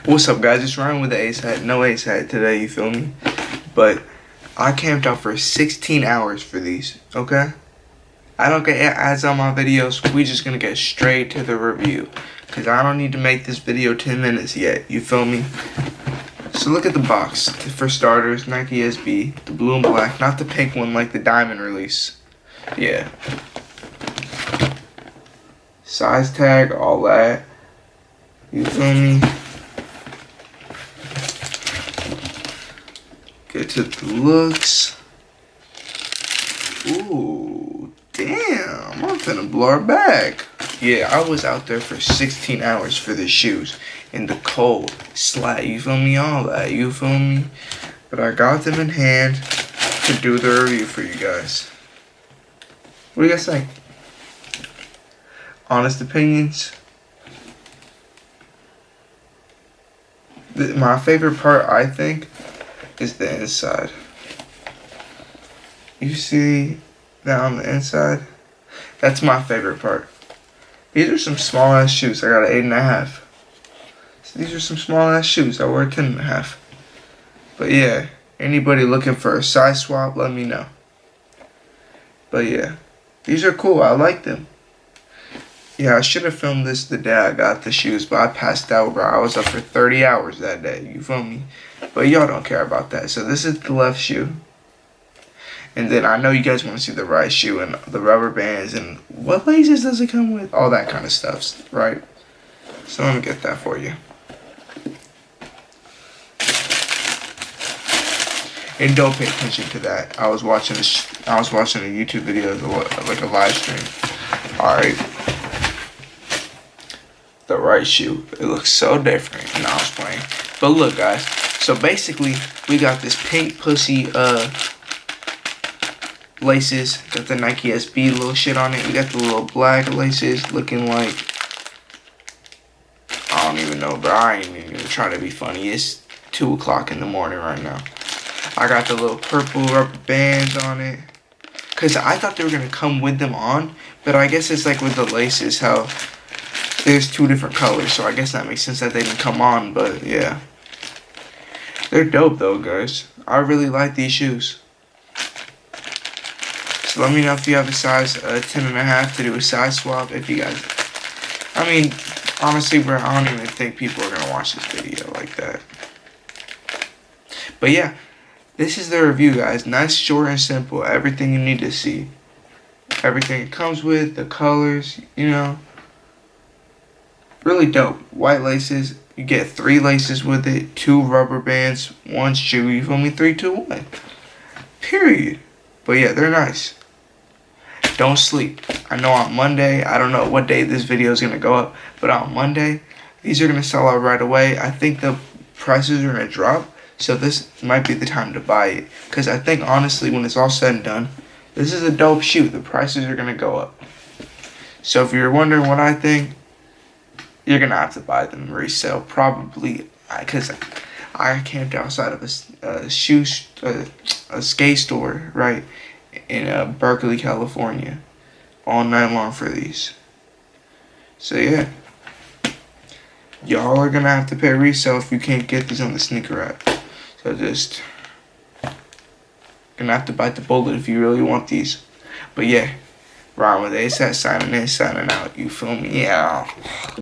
What's up, guys? It's Ryan with the A'sHat. No A'sHat today, you feel me? But I camped out for 16 hours for these, okay? I don't get ads on my videos. We just gonna get straight to the review, because I don't need to make this video 10 minutes yet, you feel me? So look at the box. For starters, Nike SB, the blue and black, not the pink one like the diamond release. Yeah. Size tag, all that. You feel me? Get to the looks. Ooh, damn. I'm finna blow her back. Yeah, I was out there for 16 hours for the shoes. In the cold, slat, you feel me? All that, you feel me? But I got them in hand to do the review for you guys. What do you guys think? Honest opinions? My favorite part, I think, is the inside. You see that on the inside? That's my favorite part. These are some small ass shoes. I got an 8.5. So these are some small ass shoes. I wear a 10.5. But yeah, anybody looking for a size swap, let me know. But yeah, these are cool. I like them. Yeah, I should have filmed this the day I got the shoes, but I passed out, bro. I was up for 30 hours that day, you feel me? But y'all don't care about that. So this is the left shoe. And then I know you guys want to see the right shoe and the rubber bands and what laces does it come with? All that kind of stuff, right? So let me get that for you. And don't pay attention to that. I was watching a YouTube video, like a live stream. All right. The right shoe. It looks so different. No, I was playing. But look, guys. So basically, we got this pink pussy laces. Got the Nike SB little shit on it. We got the little black laces looking like, I don't even know, bro. I ain't even trying to be funny. It's 2 o'clock in the morning right now. I got the little purple rubber bands on it. Because I thought they were going to come with them on. But I guess it's like with the laces, how there's 2 different colors, so I guess that makes sense that they didn't come on, but yeah. They're dope though, guys. I really like these shoes. So let me know if you have a size 10.5 to do a size swap. If you guys, I mean, honestly, bro, I don't even think people are gonna watch this video like that. But yeah, this is the review, guys. Nice, short, and simple. Everything you need to see. Everything it comes with, the colors, you know. Really dope. White laces. You get 3 laces with it. 2 rubber bands. 1 shoe. You feel me? 3, 2, 1. Period. But yeah, they're nice. Don't sleep. I know on Monday, I don't know what day this video is going to go up, but on Monday, these are going to sell out right away. I think the prices are going to drop, so this might be the time to buy it. Because I think, honestly, when it's all said and done, this is a dope shoe. The prices are going to go up. So if you're wondering what I think, you're going to have to buy them resale, probably, because I camped outside of a skate store, right, in Berkeley, California, all night long for these. So yeah, y'all are going to have to pay resale if you can't get these on the sneaker app. So just going to have to bite the bullet if you really want these. But yeah, Ryan with the A'sHat signing in, signing out, you feel me? Yeah.